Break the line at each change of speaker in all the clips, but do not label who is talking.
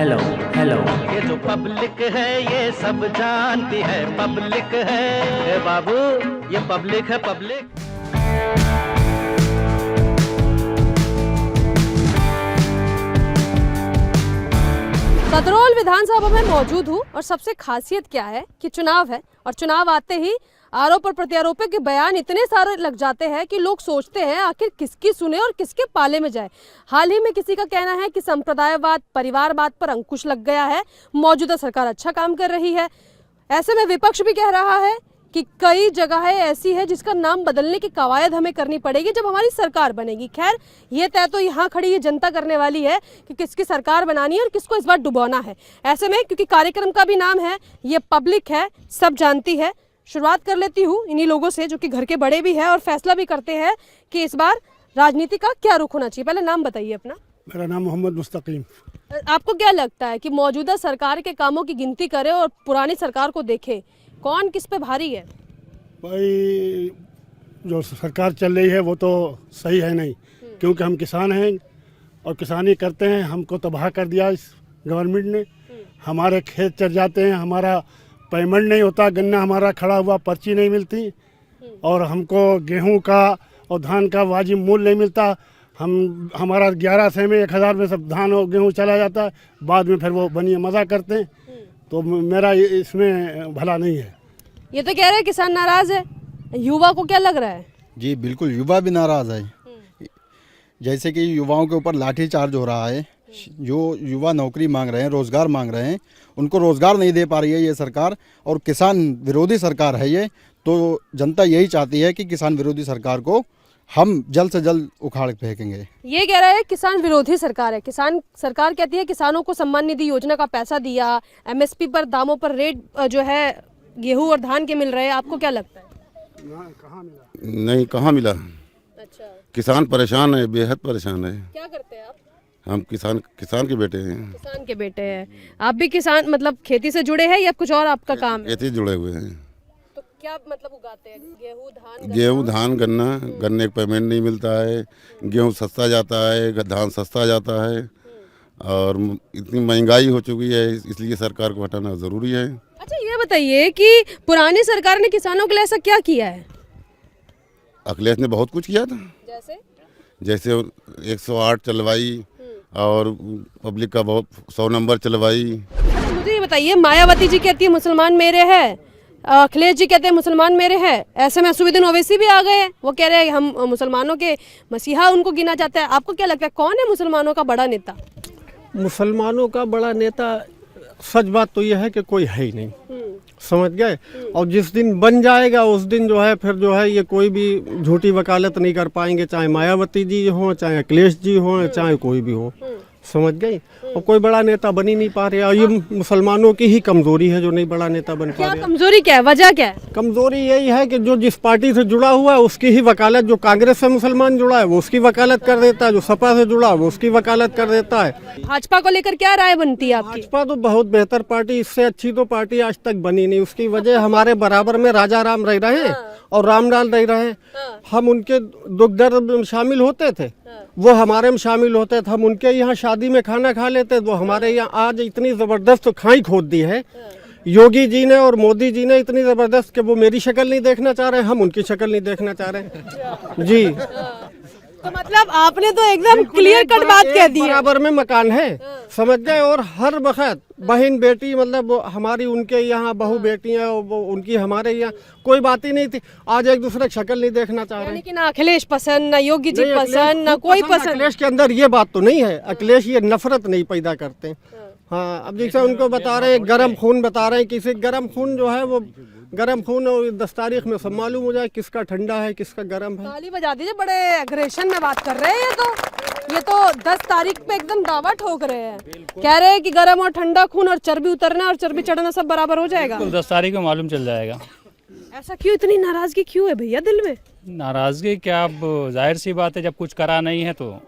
Hello hello.
ये जो public है ये सब जानती है, पब्लिक है ए बाबू, ये पब्लिक है पब्लिक।
सदरोल विधानसभा में मौजूद हूँ और सबसे खासियत क्या है कि चुनाव है और चुनाव आते ही आरोप और प्रत्यारोपों के बयान इतने सारे लग जाते हैं कि लोग सोचते हैं आखिर किसकी सुने और किसके पाले में जाए। हाल ही में किसी का कहना है कि संप्रदायवाद परिवारवाद पर अंकुश लग गया है, मौजूदा सरकार अच्छा काम कर रही है। ऐसे में विपक्ष भी कह रहा है कि कई जगहें ऐसी है जिसका नाम बदलने की कवायद हमें करनी पड़ेगी जब हमारी सरकार बनेगी। खैर ये तय तो यहाँ खड़ी ये जनता करने वाली है कि किसकी सरकार बनानी है और किसको इस बार डुबोना है। ऐसे में क्योंकि कार्यक्रम का भी नाम है ये पब्लिक है, सब जानती है, शुरुआत कर लेती हूँ इन्हीं लोगों से जो कि घर के बड़े भी हैं और फैसला भी करते हैं कि इस बार राजनीति का क्या रुख होना चाहिए। पहले नाम बताइए अपना।
मेरा नाम मोहम्मद मुस्तकीम।
आपको क्या लगता है कि मौजूदा सरकार के कामों की गिनती करें और पुरानी सरकार को देखें, कौन किस पे भारी है?
भाई जो सरकार चल रही है वो तो सही है नहीं, क्योंकि हम किसान हैं और किसानी करते हैं। हमको तबाह कर दिया इस गवर्नमेंट ने। हमारे खेत चढ़ जाते हैं, हमारा पेमेंट नहीं होता, गन्ना हमारा खड़ा हुआ पर्ची नहीं मिलती और हमको गेहूं का और धान का वाजिब मूल्य नहीं मिलता। हमारा 1100 में 1000 में सब धान और गेहूं चला जाता है, बाद में फिर वो बनिए मज़ा करते हैं। तो मेरा इसमें भला नहीं है।
ये तो कह रहे हैं किसान नाराज है, युवा को क्या लग रहा है?
जी बिल्कुल, युवा भी नाराज है। जैसे कि युवाओं के ऊपर लाठीचार्ज हो रहा है। जो युवा नौकरी मांग रहे हैं, रोजगार मांग रहे हैं, उनको रोजगार नहीं दे पा रही है ये सरकार और किसान विरोधी सरकार है ये। तो जनता यही चाहती है कि किसान विरोधी सरकार को हम जल्द से जल्द उखाड़ फेंकेंगे।
ये कह रहा है किसान विरोधी सरकार है। किसान सरकार कहती है किसानों को सम्मान निधि योजना का पैसा दिया, एमएसपी पर दामों पर रेट जो है गेहूं और धान के मिल रहे हैं। आपको क्या लगता है?
नहीं, कहाँ मिला।
अच्छा,
किसान परेशान है, बेहद परेशान है।
क्या करते हैं आप?
हम किसान के बेटे हैं।
किसान के बेटे हैं। आप भी किसान मतलब खेती से जुड़े हैं या कुछ और आपका काम है?
खेती जुड़े हुए हैं।
तो क्या मतलब उगाते हैं?
गेहूँ धान गन्ना। गन्ने का पेमेंट नहीं मिलता है, गेहूँ सस्ता जाता है, धान सस्ता जाता है और इतनी महंगाई हो चुकी है, इसलिए सरकार को हटाना ज़रूरी है।
अच्छा ये बताइए कि पुरानी सरकार ने किसानों के लिए ऐसा क्या किया है?
अखिलेश ने बहुत कुछ किया था, जैसे 108 चलवाई और पब्लिक का बहुत 100 नंबर चलवाई।
अच्छा मुझे ये बताइए, मायावती जी कहती है मुसलमान मेरे हैं, अखिलेश जी कहते हैं मुसलमान मेरे हैं, ऐसे में असदुद्दीन ओवैसी भी आ गए हैं, वो कह रहे हैं हम मुसलमानों के मसीहा उनको गिना जाता है। आपको क्या लगता है कौन है मुसलमानों का बड़ा नेता?
मुसलमानों का बड़ा नेता, सच बात तो यह है कि कोई है ही नहीं, समझ गए। और जिस दिन बन जाएगा उस दिन जो है फिर जो है ये कोई भी झूठी वकालत नहीं कर पाएंगे, चाहे मायावती जी हो, चाहे अखिलेश जी हो, चाहे कोई भी हो, समझ गई। और कोई बड़ा नेता बन ही नहीं पा रहे। और ये मुसलमानों की ही कमजोरी है जो नहीं बड़ा नेता बन पा रहे।
कमजोरी क्या है, वजह क्या है?
कमजोरी यही है कि जो जिस पार्टी से जुड़ा हुआ है उसकी ही वकालत, जो कांग्रेस से मुसलमान जुड़ा है वो उसकी वकालत कर देता है, जो सपा से जुड़ा है वो उसकी वकालत कर देता है।
भाजपा को लेकर क्या राय बनती है आपकी?
भाजपा तो बहुत बेहतर पार्टी, इससे अच्छी तो पार्टी आज तक बनी नहीं। उसकी वजह हमारे बराबर में राजा राम रह रहे हैं और रामलाल रह रहे हैं। हम उनके दुख दर्द में शामिल होते थे, वो हमारे में शामिल होते थे। हम उनके यहाँ शादी में खाना खा लेते, वो हमारे यहाँ। आज इतनी जबरदस्त खाई खोद दी है योगी जी ने और मोदी जी ने, इतनी जबरदस्त कि वो मेरी शक्ल नहीं देखना चाह रहे हैं, हम उनकी शक्ल नहीं देखना चाह रहे हैं जी।
तो मतलब आपने तो एकदम क्लियर कट बात कह दी है।
बराबर में मकान है, समझ गए। और हर वक्त बहन बेटी, मतलब हमारी उनके यहाँ बहू बेटियां, वो उनकी हमारे यहाँ कोई बात ही नहीं थी। आज एक दूसरे की शक्ल नहीं देखना चाह रहे।
लेकिन ना अखिलेश पसंद, ना योगी जी पसंद, ना कोई पसंद।
अखिलेश के अंदर ये बात तो नहीं है, अखिलेश ये नफरत नहीं पैदा करते। हाँ, अब जैसे उनको बता रहे हैं गर्म खून, बता रहे हैं किसी गर्म खून जो है वो गर्म खून 10 तारीख में सब मालूम हो जाए किसका ठंडा है किसका गर्म है।
ताली बजा दीजिए, बड़े एग्रेशन में बात कर रहे हैं। ये तो 10 तारीख पे एकदम दावा ठोक रहे हैं, कह रहे हैं कि गर्म और ठंडा खून और चर्बी उतरना और चर्बी चढ़ना सब बराबर हो जाएगा।
10 तारीख को मालूम चल जाएगा।
ऐसा क्यों, इतनी नाराजगी क्यों है भैया दिल में?
नाराजगी क्या, अब जाहिर सी बात है जब कुछ करा नहीं है तो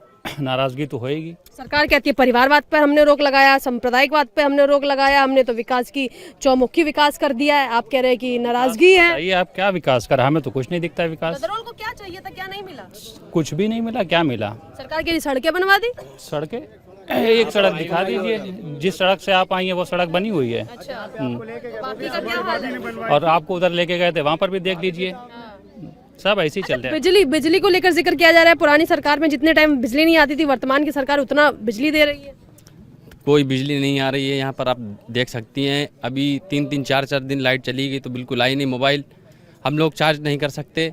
नाराजगी तो होएगी।
सरकार कहती है परिवारवाद पर हमने रोक लगाया, सांप्रदायिकवाद पे हमने रोक लगाया, हमने तो विकास की चौमुखी विकास कर दिया है। आप कह रहे हैं कि नाराजगी है।
ये आप क्या विकास करा, हमें तो कुछ नहीं दिखता है विकास।
सदरोल को क्या चाहिए था, क्या नहीं मिला?
कुछ भी नहीं मिला। क्या मिला?
सरकार के लिए सड़कें बनवा दी।
सड़कें एक सड़क दिखा दीजिए, जिस सड़क से आप आई हैं वो सड़क बनी हुई है।
अच्छा, बाकी का क्या हाल है?
और आपको उधर लेके गए थे, वहाँ पर भी देख लीजिए, सब ऐसे ही चल रहा है।
बिजली को लेकर जिक्र किया जा रहा है। पुरानी सरकार में जितने टाइम बिजली नहीं आती थी, वर्तमान की सरकार उतना बिजली दे रही है।
कोई बिजली नहीं आ रही है यहाँ पर, आप देख सकती हैं। अभी 3-3 4-4 दिन लाइट चली गई तो बिल्कुल आई नहीं। मोबाइल हम लोग चार्ज नहीं कर सकते,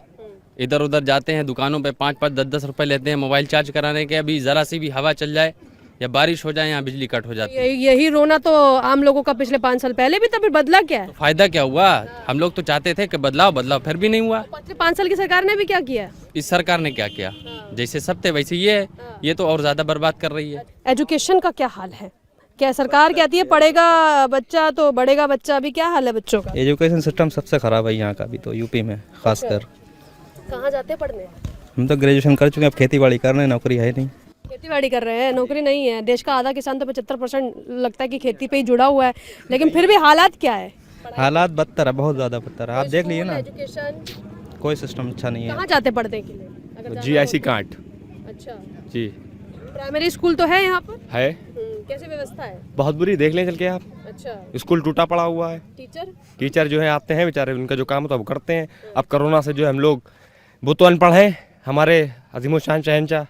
इधर उधर जाते हैं दुकानों पे 5-5 10-10 रुपए लेते हैं मोबाइल चार्ज कराने के। अभी ज़रा सी भी हवा चल जाए या बारिश हो जाए यहाँ बिजली कट हो जाती है।
यही रोना तो आम लोगों का पिछले 5 साल पहले भी था, फिर बदला क्या है?
फ़ायदा क्या हुआ? हम लोग तो चाहते थे कि बदलाव फिर भी नहीं हुआ।
पिछले 5 साल की सरकार ने भी क्या किया?
इस सरकार ने क्या किया? जैसे सब थे वैसे ये तो और ज़्यादा बर्बाद कर रही है।
एजुकेशन का क्या हाल है? क्या सरकार कहती है पढ़ेगा बच्चा तो बढ़ेगा बच्चा, अभी क्या हाल है बच्चों का?
एजुकेशन सिस्टम सबसे ख़राब है यहाँ का, भी तो यूपी में खासकर।
कहाँ जाते हैं पढ़ने?
हम तो ग्रेजुएशन कर चुके हैं, अब खेती बाड़ी कर रहे हैं, नौकरी है नहीं।
खेती-बाड़ी कर रहे हैं, नौकरी नहीं है। देश का आधा किसान तो 75% लगता है कि खेती पे ही जुड़ा हुआ है, लेकिन फिर भी हालात क्या है?
हालात बदतर है, बहुत ज़्यादा बदतर है। आप देख लीजिए ना,
एजुकेशन
कोई सिस्टम अच्छा नहीं है।
कहाँ जाते पढ़ने के लिए? अगर जाना
GIC कांट
हो? अच्छा,
जी
प्राइमरी स्कूल तो है यहाँ पर?
है,
कैसी व्यवस्था है?
बहुत बुरी, देख लें चल के आप।
अच्छा,
स्कूल टूटा पड़ा हुआ है। टीचर जो है आते हैं बेचारे, उनका जो काम होता है वो करते हैं। अब कोरोना से जो है हम लोग, वो तो अनपढ़ हैं, हमारे अजीमुशान शहंशाह,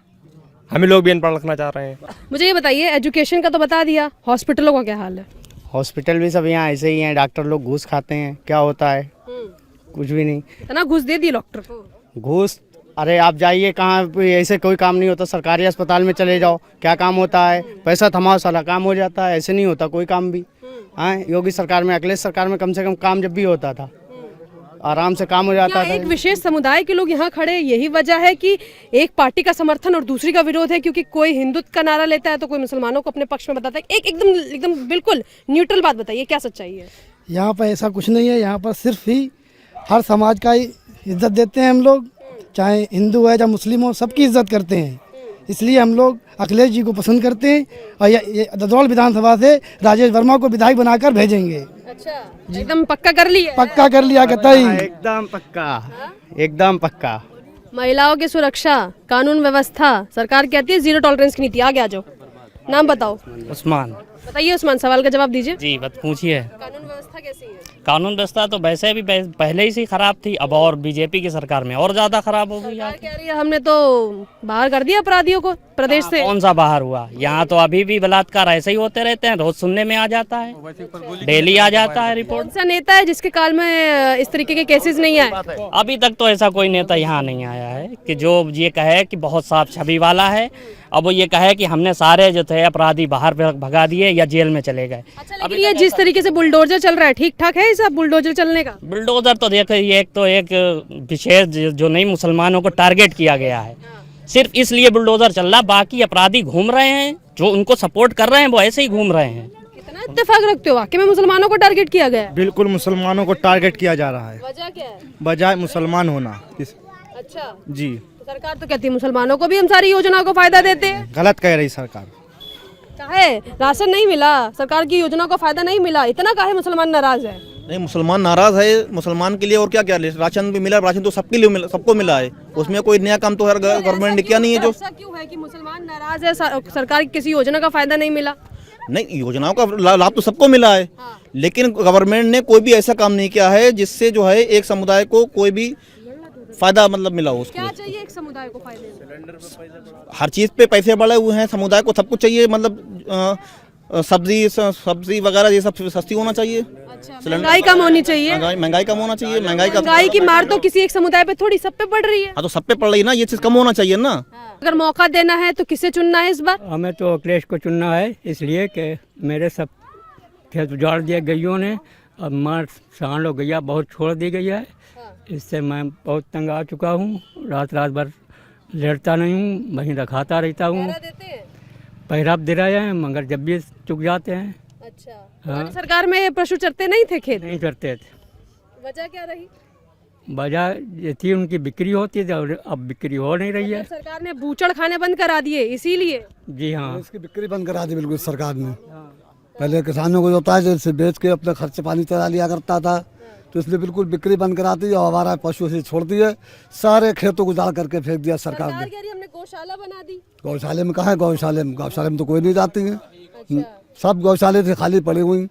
हमें लोग भी अनपढ़ रखना चाह रहे हैं।
मुझे ये बताइए, एजुकेशन का तो बता दिया, हॉस्पिटलों का क्या हाल है?
हॉस्पिटल भी सब यहाँ ऐसे ही हैं, डॉक्टर लोग घूस खाते हैं। क्या होता है? कुछ भी नहीं।
इतना घूस दे दिए डॉक्टर को?
घूस, अरे आप जाइए कहाँ, ऐसे कोई काम नहीं होता। सरकारी अस्पताल में चले जाओ, क्या काम होता है? पैसा थमाओ, सारा काम हो जाता है। ऐसे नहीं होता कोई काम भी। हाँ, योगी सरकार में, अखिलेश सरकार में कम से कम काम जब भी होता था आराम से काम हो जाता था।
एक विशेष समुदाय के लोग यहाँ खड़े, यही वजह है कि एक पार्टी का समर्थन और दूसरी का विरोध है, क्योंकि कोई हिंदुत्व का नारा लेता है तो कोई मुसलमानों को अपने पक्ष में बताता है। एकदम बिल्कुल न्यूट्रल बात बताइए, क्या सच्चाई है?
यहाँ पर ऐसा कुछ नहीं है। यहाँ पर सिर्फ ही हर समाज का इज्जत देते हैं हम लोग, चाहे हिंदू है चाहे मुस्लिम हो, सबकी इज्जत करते हैं। इसलिए हम लोग अखिलेश जी को पसंद करते हैं और ये ददौल विधानसभा से राजेश वर्मा को विधायक बनाकर भेजेंगे।
अच्छा, एकदम पक्का कर लिया?
पक्का कर लिया कतई,
एकदम पक्का, एकदम पक्का।
महिलाओं की सुरक्षा, कानून व्यवस्था, सरकार कहती है 0 टॉलरेंस की नीति। आगे आ जाओ, नाम बताओ।
उस्मान।
बताइए उस्मान, सवाल का जवाब दीजिए।
जी बत पूछिए।
कानून व्यवस्था कैसी है?
कानून व्यवस्था तो वैसे भी पहले ही से खराब थी, अब और बीजेपी की सरकार में और ज्यादा खराब हो गई।
सरकार कह रही है हमने तो बाहर कर दिया अपराधियों को प्रदेश से।
कौन सा बाहर हुआ? यहाँ तो अभी भी बलात्कार ऐसे ही होते रहते हैं, रोज सुनने में आ जाता है, डेली आ जाता है रिपोर्ट।
कौन सा नेता है जिसके काल में इस तरीके के केसेस नहीं आए?
अभी तक तो ऐसा कोई नेता यहाँ नहीं आया है कि जो ये कहे कि बहुत साफ छवि वाला है। अब वो ये कहे कि हमने सारे जो थे अपराधी बाहर भगा दिए या जेल में चले गए।
अच्छा, लेकिन ये जिस तरीके से बुलडोजर चल रहा है, ठीक ठाक है सब बुलडोजर चलने का?
बुलडोजर तो देखो, ये एक विशेष जो नहीं मुसलमानों को टारगेट किया गया है, सिर्फ इसलिए बुलडोजर चल रहा। बाकी अपराधी घूम रहे हैं, जो उनको सपोर्ट कर रहे हैं वो ऐसे ही घूम रहे हैं।
कितना इत्तेफाक रखते हो, वाकई में मुसलमानों को टारगेट किया गया है?
बिल्कुल मुसलमानों को टारगेट किया जा रहा है,
वजह क्या है?
बजाय मुसलमान होना।
अच्छा
जी,
सरकार तो कहती है मुसलमानों को भी हम सारी योजनाओं को फायदा देते हैं।
गलत कह रही सरकार।
काहे राशन नहीं मिला, सरकार की योजना का फायदा नहीं मिला, इतना काहे मुसलमान नाराज है?
नहीं, मुसलमान नाराज है मुसलमान के लिए और क्या क्या राशन भी मिला, राशन तो सबके लिए सबको मिला है, उसमें कोई नया काम तो हर गवर्नमेंट ने किया नहीं है। जो
ऐसा क्यों है कि मुसलमान नाराज है, सरकार की किसी योजना का फायदा नहीं मिला?
नहीं, योजनाओं का लाभ तो सबको मिला है, लेकिन गवर्नमेंट ने कोई भी ऐसा काम नहीं किया है जिससे जो है एक समुदाय को कोई भी फायदा मतलब मिला हो।
क्या चाहिए एक समुदाय को फायदे?
हर चीज पे पैसे बढ़े हुए हैं, समुदाय को सब कुछ चाहिए, मतलब सब्जी वगैरह ये सब सस्ती होना चाहिए।
अच्छा, महंगाई कम होनी चाहिए।
महंगाई कम होना चाहिए।
महंगाई की मार तो किसी एक समुदाय पे थोड़ी, सब पे पड़ रही है।
हाँ, तो सब पे पड़ रही है ना, ये चीज कम होना चाहिए ना।
अगर मौका देना है तो किसे चुनना है इस बार?
हमें तो अखिलेश को चुनना है, इसलिए कि मेरे सब खेत उजाड़ दिए गईयों ने, अब मार सांड और गैया बहुत छोड़ दी गई है। इससे मैं बहुत तंग आ चुका हूँ, रात भर लेटता नहीं हूँ, वहीं रखाता रहता हूँ। पहराव दे रहे हैं मगर जब भी चुक जाते हैं।
अच्छा, हाँ। सरकार में पशु चरते नहीं थे, खेत
नहीं करते थे।
वजह क्या रही?
वजह ये थी उनकी बिक्री होती थी और अब बिक्री हो नहीं रही है।
सरकार ने बूचड़ खाने बंद करा दिए इसीलिए?
जी हाँ,
इसकी बिक्री बंद करा दी बिल्कुल सरकार ने। पहले किसानों को होता है जैसे बेच के अपना खर्च पानी चला लिया करता था, तो इसलिए बिल्कुल बिक्री बंद करा दी और हमारा पशु से छोड़ दिए, सारे खेतों को उजाड़ करके फेंक दिया सरकार ने।
कह रही हमने गौशाला बना दी।
गौशाले में कहाँ है? गौशाले में तो कोई नहीं जाती है। सब गौशाले से खाली पड़ी हुई,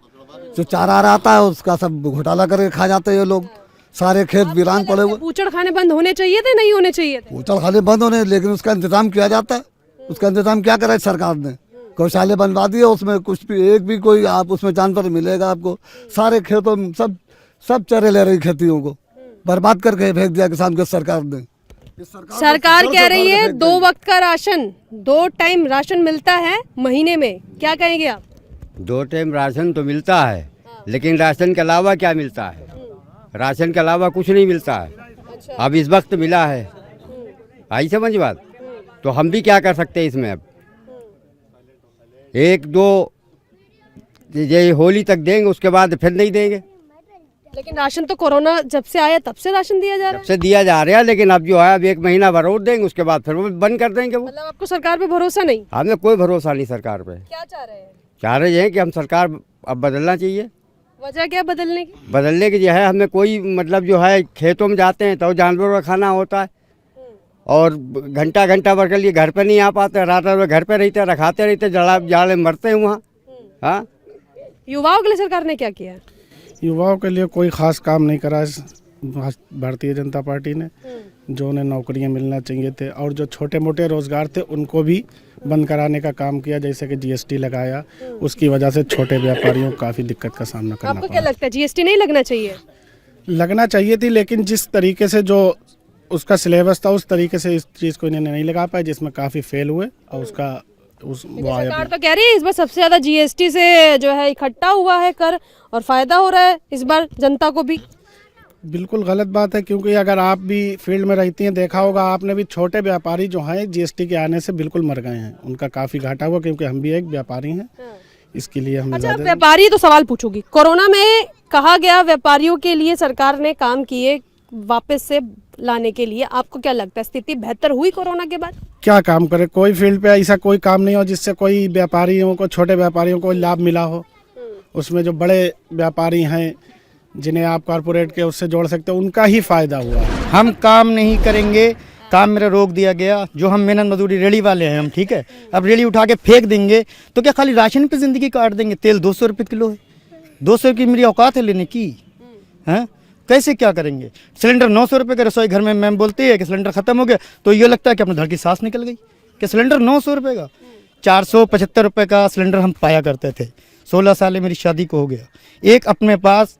जो चारा आता है उसका सब घोटाला करके खा जाते हैं ये लोग। सारे खेत वीरान पड़े हुए।
बूचड़ खाने बंद होने चाहिए थे, नहीं होने चाहिए थे?
बूचड़ खाने बंद होने, लेकिन उसका इंतजाम किया जाता है। उसका इंतजाम क्या करा सरकार ने? गौशाले बनवा दिए, उसमें कुछ भी एक भी कोई आप उसमें जानवर मिलेगा आपको? सारे खेतों में सब चरे ले रही खेतियों को, बर्बाद करके फेंक दिया किसान को सरकार ने।
सरकार कह रही है 2 वक्त का राशन, 2 टाइम राशन मिलता है महीने में, क्या कहेंगे आप?
2 टाइम राशन तो मिलता है, लेकिन राशन के अलावा क्या मिलता है? राशन के अलावा कुछ नहीं मिलता है। अब इस वक्त मिला है, आई समझ बात? तो हम भी क्या कर सकते हैं इसमें? अब 1-2 ये होली तक देंगे, उसके बाद फिर नहीं देंगे।
लेकिन राशन तो कोरोना जब से आया तब से राशन दिया जा रहा है।
जब से दिया जा रहा है, लेकिन अब जो है अब 1 महीना भर और देंगे, उसके बाद फिर वो बंद कर देंगे। वो
मतलब आपको सरकार पे भरोसा नहीं?
हमें कोई भरोसा नहीं सरकार पे।
क्या चाह रहे हैं?
चाह रहे हैं कि हम सरकार अब बदलना चाहिए।
वजह क्या बदलने की?
बदलने की जो है, हमें कोई मतलब जो है खेतों में जाते हैं तो जानवरों का खाना होता है, और घंटा भर के लिए घर पे नहीं आ पाते, रात भर घर पे रहते, रखाते रहते, जाड़े मरते हैं वहाँ। हाँ,
युवाओं के लिए सरकार ने क्या किया?
युवाओं के लिए कोई खास काम नहीं करा भारतीय जनता पार्टी ने। जो उन्हें नौकरियां मिलना चाहिए थे और जो छोटे मोटे रोजगार थे उनको भी बंद कराने का काम किया, जैसे कि जीएसटी लगाया, उसकी वजह से छोटे व्यापारियों को काफ़ी दिक्कत का सामना करना पड़ा।
आपको क्या लगता है जीएसटी नहीं लगना चाहिए?
लगना चाहिए थी, लेकिन जिस तरीके से जो उसका सिलेबस था उस तरीके से इस चीज़ को इन्होंने नहीं लगा पाया, जिसमें काफ़ी फेल हुए और उसका
सरकार तो कह रही है इस बार सबसे ज्यादा जीएसटी से जो है इकट्ठा हुआ है कर, और फायदा हो रहा है इस बार जनता को भी।
बिल्कुल गलत बात है, क्योंकि अगर आप भी फील्ड में रहती हैं, देखा होगा आपने भी, छोटे व्यापारी जो हैं जीएसटी के आने से बिल्कुल मर गए हैं, उनका काफ़ी घाटा हुआ, क्योंकि हम भी एक व्यापारी हैं। इसके लिए हम
अच्छा, व्यापारी तो सवाल पूछूंगी, कोरोना में कहा गया व्यापारियों के लिए सरकार ने काम किए वापस से लाने के लिए, आपको क्या लगता है स्थिति बेहतर हुई कोरोना के बाद?
क्या काम करे, कोई फील्ड पे ऐसा कोई काम नहीं हो जिससे कोई व्यापारियों को, छोटे व्यापारियों को लाभ मिला हो। उसमें जो बड़े व्यापारी हैं जिन्हें आप कॉर्पोरेट के उससे जोड़ सकते हो, उनका ही फायदा हुआ।
हम काम नहीं करेंगे, काम मेरा रोक दिया गया। जो हम मेहनत मजदूरी रेडी वाले हैं हम, ठीक है, अब रेडी उठा के फेंक देंगे तो क्या खाली राशन पे जिंदगी काट देंगे? तेल 200 रुपये किलो है, 200 की मेरी औकात है लेने की, हैं? कैसे क्या करेंगे? सिलेंडर 900 रुपये का रसोई घर में मैम बोलती है कि सिलेंडर खत्म हो गया, तो ये लगता है कि अपने धड़ की सांस निकल गई कि सिलेंडर 900 रुपये का, 475 रुपये का सिलेंडर हम पाया करते थे। 16 साल मेरी शादी को हो गया, एक अपने पास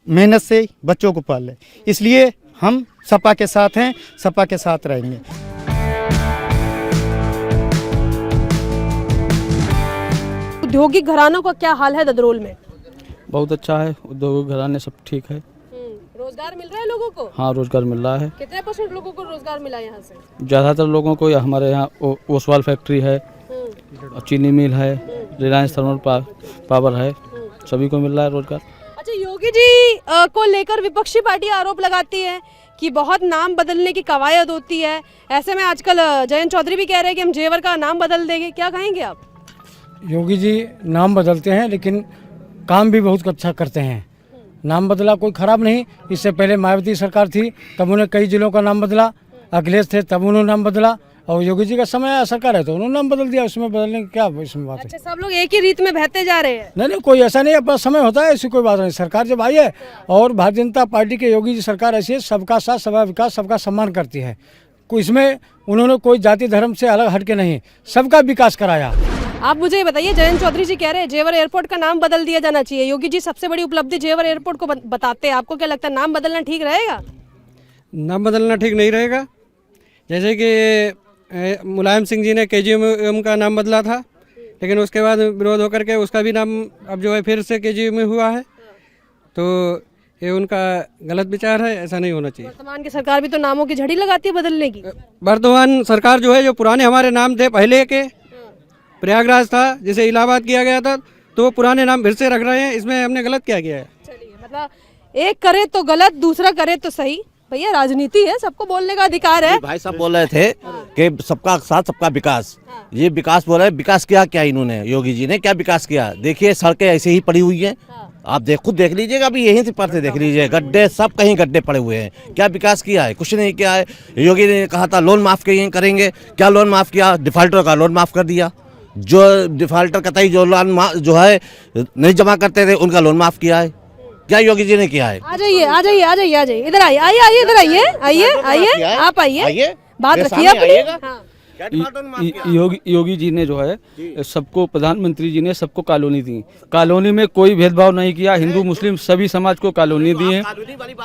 मेहनत से बच्चों को पाल ले, इसलिए हम सपा के साथ हैं, सपा के साथ रहेंगे।
औद्योगिक घरानों का क्या हाल है ददरोल में?
बहुत अच्छा है, उद्योग घराने सब ठीक है।
रोजगार मिल रहा है लोगों को?
हाँ, रोजगार मिल रहा है।
कितने % लोगों को रोजगार मिला यहाँ से?
ज़्यादातर लोगों को हमारे यहाँ ओसवाल फैक्ट्री है, चीनी मिल है, रिलायंस थर्मल पावर है, सभी को मिल रहा है रोजगार।
अच्छा, योगी जी को लेकर विपक्षी पार्टी आरोप लगाती है कि बहुत नाम बदलने की कवायद होती है। ऐसे में आजकल जयंत चौधरी भी कह रहे हैं कि हम जेवर का नाम बदल देंगे, क्या कहेंगे आप?
योगी जी नाम बदलते हैं लेकिन काम भी बहुत अच्छा करते हैं। नाम बदला कोई खराब नहीं, इससे पहले मायावती सरकार थी तब उन्होंने कई जिलों का नाम बदला, अखिलेश थे तब उन्होंने नाम बदला, और योगी जी का समय सरकार है तो उन्होंने नाम बदल दिया, उसमें बदलने की क्या इसमें बात है?
अच्छा, सब लोग एक ही रीत में बहते जा रहे हैं?
नहीं, कोई ऐसा नहीं, अपना समय होता है, ऐसी कोई बात नहीं। सरकार जब आई है और भारतीय जनता पार्टी के योगी जी सरकार ऐसी है, सबका साथ, सबका विकास, सबका सम्मान करती है। कोई इसमें उन्होंने कोई जाति धर्म से अलग हटके नहीं, सबका विकास कराया।
आप मुझे ये बताइए, जयंत चौधरी जी कह रहे हैं जेवर एयरपोर्ट का नाम बदल दिया जाना चाहिए, योगी जी सबसे बड़ी उपलब्धि जेवर एयरपोर्ट को बताते हैं, आपको क्या लगता है नाम बदलना ठीक रहेगा?
नाम बदलना ठीक नहीं रहेगा। जैसे कि मुलायम सिंह जी ने केजीएम का नाम बदला था, लेकिन उसके बाद विरोध होकर के उसका भी नाम अब जो है फिर से केजीएम में हुआ है, तो ये उनका गलत विचार है, ऐसा नहीं होना चाहिए।
वर्तमान की सरकार भी तो नामों की झड़ी लगाती है बदलने की।
वर्तमान सरकार जो है, जो पुराने हमारे नाम थे पहले के, प्रयागराज था जिसे इलाहाबाद किया गया था, तो वो पुराने नाम फिर से रख रहे हैं, इसमें हमने गलत क्या किया है?
चलिए, मतलब एक करे तो गलत, दूसरा करे तो सही। भैया राजनीति है, सबको बोलने का अधिकार है।
भाई साहब बोल रहे थे कि सबका साथ सबका विकास, ये विकास बोल रहे हैं, विकास किया क्या इन्होंने? योगी जी ने क्या विकास किया? देखिए सड़कें ऐसे ही पड़ी हुई हैं,
आप खुद देख लीजिएगा, अभी यहीं से पर से देख लीजिए, गड्ढे सब कहीं गड्ढे पड़े हुए हैं। क्या विकास किया है? कुछ नहीं किया है। योगी ने कहा था लोन माफ़ करेंगे, क्या लोन माफ़ किया? डिफाल्टर का लोन माफ़ कर दिया। जो डिफाल्टर कतई जो लोन जो है नहीं जमा करते थे उनका लोन माफ़ किया है। क्या योगी जी ने किया है?
आ जाइए आ जाइए आ जाइए आ जाइए, इधर आइए, आइए आइए इधर आइए, आइए आइए, आप आइए, बात रखिए अपनी।
योगी जी ने जो है सबको, प्रधानमंत्री जी ने सबको कॉलोनी दी। कॉलोनी में कोई भेदभाव नहीं किया, हिंदू मुस्लिम सभी समाज को कॉलोनी दी है।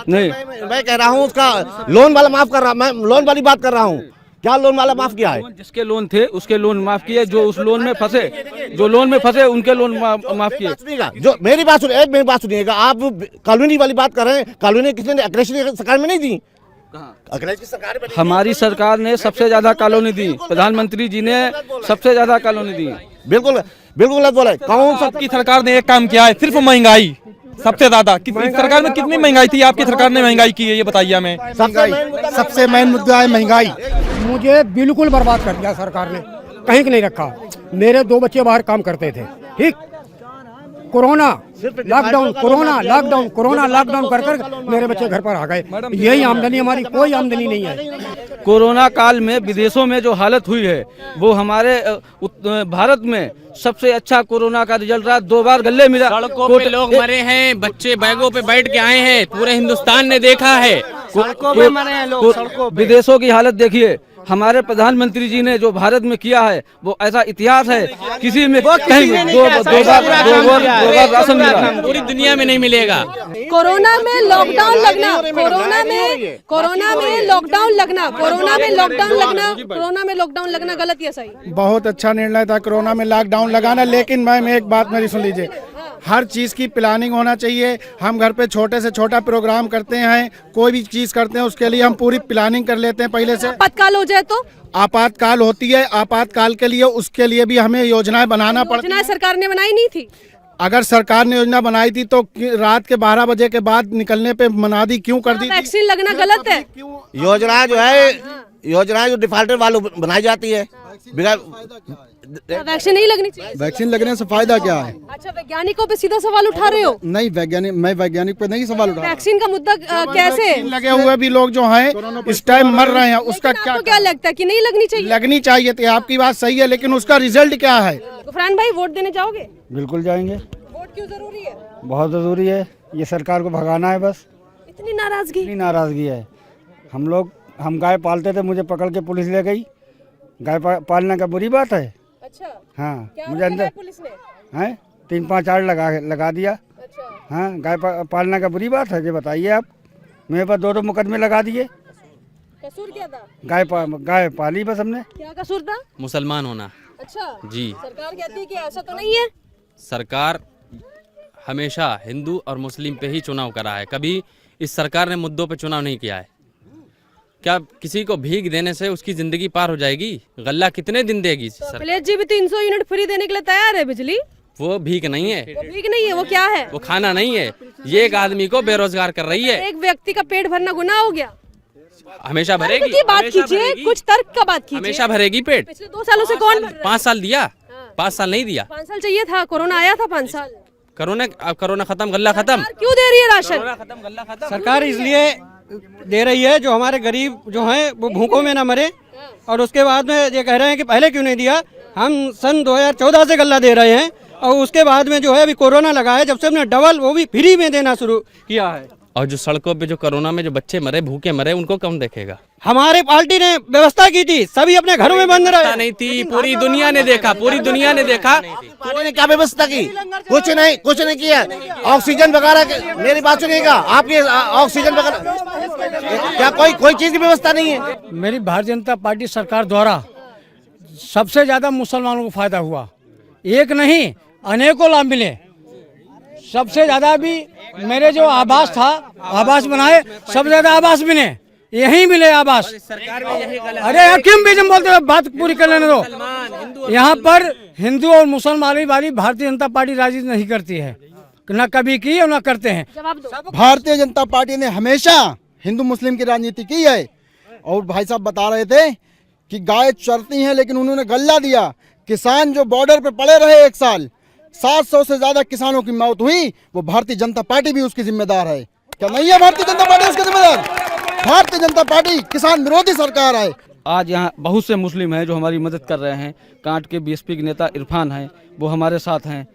नहीं,
मैं कह रहा हूँ उसका लोन वाला माफ कर रहा, मैं लोन वाली बात कर रहा हूँ। क्या लोन वाला माफ किया है?
जिसके लोन थे उसके लोन माफ किए, जो उस लोन में फंसे उनके लोन माफ किए।
जो मेरी बात सुनिएगा, आप कॉलोनी वाली बात कर रहे हैं। कॉलोनी किसने? अखिलेश की सरकार में नहीं दी। अखिलेश की सरकार में
हमारी सरकार ने सबसे ज्यादा कॉलोनी दी, प्रधानमंत्री जी ने सबसे ज्यादा कॉलोनी दी।
बिल्कुल बिल्कुल गलत बोला है। कौन
आपकी सरकार ने एक काम किया है, सिर्फ महंगाई सबसे ज्यादा। सरकार में कितनी महंगाई थी? आपकी सरकार ने महंगाई की है, ये बताइए हमें।
सबसे मेन मुद्दा है महंगाई।
मुझे बिल्कुल बर्बाद कर दिया सरकार ने, कहीं नहीं रखा। मेरे 2 बच्चे बाहर काम करते थे, ठीक, कोरोना लॉकडाउन कर कर मेरे बच्चे घर पर आ गए। यही आमदनी हमारी, कोई आमदनी नहीं है।
कोरोना काल में विदेशों में जो हालत हुई है वो हमारे भारत में सबसे अच्छा कोरोना का रिजल्ट रहा। 2 बार गले मिला,
सड़कों पे लोग मरे हैं, बच्चे बैगों पे बैठ के आए हैं, पूरे हिंदुस्तान ने देखा है।
सड़कों पे मरे हैं लोग, सड़कों पे।
विदेशों की हालत देखिए। हमारे प्रधानमंत्री जी ने जो भारत में किया है वो ऐसा इतिहास है, किसी में कहीं दो बार राशन मिला,
पूरी दुनिया में नहीं मिलेगा।
कोरोना में लॉकडाउन लगना, कोरोना में लॉकडाउन लगना गलत या सही?
बहुत अच्छा निर्णय था कोरोना में लॉकडाउन लगाना, लेकिन मैम एक बात मेरी सुन लीजिए, हर चीज़ की प्लानिंग होना चाहिए। हम घर पे छोटे से छोटा प्रोग्राम करते हैं, कोई भी चीज़ करते हैं उसके लिए हम पूरी प्लानिंग कर लेते हैं पहले से।
आपातकाल हो जाए तो?
आपातकाल होती है, आपातकाल के लिए उसके लिए भी हमें योजनाएं बनाना पड़ती है।
सरकार ने बनाई नहीं थी?
अगर सरकार ने योजना बनाई थी तो रात के 12 बजे के बाद निकलने पे मना दी, क्यों कर दी?
वैक्सीन लगना गलत है।
योजना जो है, योजना जो डिफाल्टर वालों बनाई जाती है,
वैक्सीन नहीं लगनी चाहिए।
वैक्सीन लगने से फायदा क्या है?
अच्छा, वैज्ञानिकों पे सीधा सवाल उठा रहे हो?
नहीं, मैं वैज्ञानिक पे नहीं सवाल उठा।
वैक्सीन का मुद्दा कैसे?
लगे हुए भी लोग जो हैं इस टाइम मर रहे हैं, उसका
क्या लगता है कि नहीं लगनी चाहिए?
लगनी चाहिए थी, आपकी बात सही है, लेकिन उसका रिजल्ट क्या है?
फरहान भाई, वोट देने जाओगे?
बिल्कुल जाएंगे।
वोट क्यों जरूरी है?
बहुत जरूरी है, ये सरकार को भगाना है बस।
इतनी नाराजगी
है। हम गाय पालते थे, मुझे पकड़ के पुलिस ले गई। गाय पालना का बुरी बात है?
अच्छा,
हाँ,
क्या
मुझे अंदर
पुलिस ने?
हैं 3-5 आड़ लगा दिया।
अच्छा,
हाँ, गाय पालना का बुरी बात है? ये बताइए आप। मेरे पास 2 मुकदमे लगा दिए।
कसूर क्या था?
गाय पाली बस हमने।
क्या कसूर था?
मुसलमान होना।
अच्छा
जी,
सरकार कहती है कि ऐसा तो नहीं है।
सरकार हमेशा हिंदू और मुस्लिम पे ही चुनाव करा है, कभी इस सरकार ने मुद्दों पे चुनाव नहीं किया है। क्या किसी को भीख देने से उसकी जिंदगी पार हो जाएगी? गल्ला कितने दिन देगी सरकार?
अखिलेश जी भी 300 यूनिट फ्री देने के लिए तैयार है बिजली।
वो भीख नहीं है,
वो भीख नहीं है, वो क्या है?
वो खाना नहीं है, ये एक आदमी को बेरोजगार कर रही है।
एक व्यक्ति का पेट भरना गुनाह हो गया?
हमेशा भरेगी।
की बात कीजिए, कुछ तर्क का बात कीजिए।
हमेशा भरेगी पेट।
पिछले 2 सालों से कौन?
5 साल दिया, 5 साल नहीं दिया।
5 साल चाहिए था, कोरोना आया था 5 साल।
कोरोना खत्म, गल्ला खत्म।
क्यों दे रही है राशन?
खत्म, गल्ला खत्म।
सरकार इसलिए दे रही है जो हमारे गरीब जो हैं वो भूखों में ना मरे। और उसके बाद में ये कह रहे हैं कि पहले क्यों नहीं दिया। हम सन 2014 से गल्ला दे रहे हैं और उसके बाद में जो है अभी कोरोना लगा है, जब से हमने डबल वो भी फ्री में देना शुरू किया है।
और जो सड़कों पे जो कोरोना में जो बच्चे मरे, भूखे मरे, उनको कौन देखेगा?
हमारी पार्टी ने व्यवस्था की थी, सभी अपने घरों में बंद रहे।
नहीं थी, पूरी दुनिया ने देखा, पूरी दुनिया ने देखा।
पार्टी ने क्या व्यवस्था की? कुछ नहीं किया। ऑक्सीजन वगैरह, मेरी बात सुनिएगा, आपकी ऑक्सीजन वगैरह क्या कोई चीज की व्यवस्था नहीं है?
मेरी भारतीय जनता पार्टी सरकार द्वारा सबसे ज्यादा मुसलमानों को फायदा हुआ। एक नहीं, अनेकों लाभ मिले। सबसे ज्यादा भी मेरे जो आवास था, आवास बनाए, सबसे ज्यादा आवास मिले, यही मिले आवास। अरे यार क्यों बीच में बोलते हो, बात पूरी कर लेने दो। यहाँ पर हिंदू और मुसलमान वाली भारतीय जनता पार्टी राजनीति नहीं करती है, न कभी की और न करते हैं।
भारतीय जनता पार्टी ने हमेशा हिंदू मुस्लिम की राजनीति की है। और भाई साहब बता रहे थे कि गाय चरती हैं, लेकिन उन्होंने गल्ला दिया। किसान जो बॉर्डर पे पड़े रहे 1 साल, 700 से ज्यादा किसानों की मौत हुई, वो भारतीय जनता पार्टी भी उसकी जिम्मेदार है। क्या नहीं है भारतीय जनता पार्टी उसकी जिम्मेदार? भारतीय जनता पार्टी किसान विरोधी सरकार है।
आज यहाँ बहुत से मुस्लिम हैं जो हमारी मदद कर रहे हैं। कांट के बीएसपी के नेता इरफान हैं, वो हमारे साथ हैं,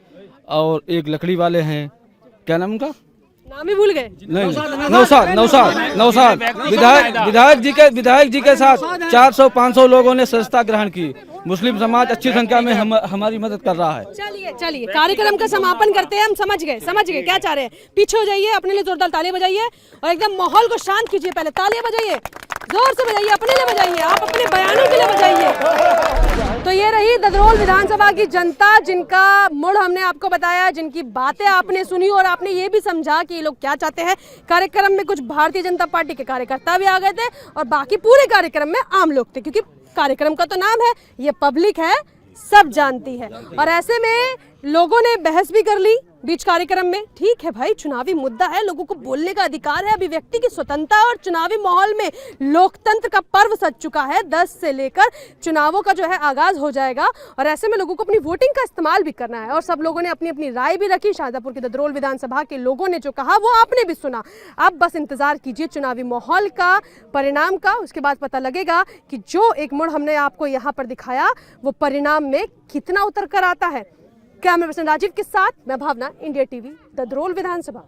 और एक लकड़ी वाले हैं, क्या नाम उनका,
नाम ही भूल गए।
नहीं, नौशाद विधायक जी के साथ 400-500 लोगों ने सदस्यता ग्रहण की। मुस्लिम समाज अच्छी संख्या में हमारी मदद कर रहा है।
चलिए कार्यक्रम का समापन करते हैं। हम समझ गए क्या चाह रहे हैं। पीछे हो जाइए, अपने लिए जोरदार तालियां बजाइए और एकदम माहौल को शांत कीजिए। पहले तालियां बजाइए, जोर से बजाइए, अपने लिए बजाइए, आप अपने बयानों के लिए बजाइए। तो ये रही ददरोल विधानसभा की जनता, जिनका मूड हमने आपको बताया, जिनकी बातें आपने सुनी और आपने ये भी समझा कि ये लोग क्या चाहते हैं। कार्यक्रम में कुछ भारतीय जनता पार्टी के कार्यकर्ता भी आ गए थे और बाकी पूरे कार्यक्रम में आम लोग थे, क्योंकि कार्यक्रम का तो नाम है, ये पब्लिक है, सब जानती है। और ऐसे में लोगों ने बहस भी कर ली बीच कार्यक्रम में। ठीक है भाई, चुनावी मुद्दा है, लोगों को बोलने का अधिकार है, अभिव्यक्ति की स्वतंत्रता, और चुनावी माहौल में लोकतंत्र का पर्व सज चुका है। 10 से लेकर चुनावों का जो है आगाज हो जाएगा और ऐसे में लोगों को अपनी वोटिंग का इस्तेमाल भी करना है। और सब लोगों ने अपनी अपनी राय भी रखी। शाहजहाँपुर की ददरोल विधानसभा के लोगों ने जो कहा वो आपने भी सुना। अब बस इंतजार कीजिए चुनावी माहौल का, परिणाम का। उसके बाद पता लगेगा कि जो एक मुड़ हमने आपको यहाँ पर दिखाया वो परिणाम में कितना उतर कर आता है। कैमरा पर्सन राजीव के साथ मैं भावना, इंडिया टीवी, ददरोल विधानसभा।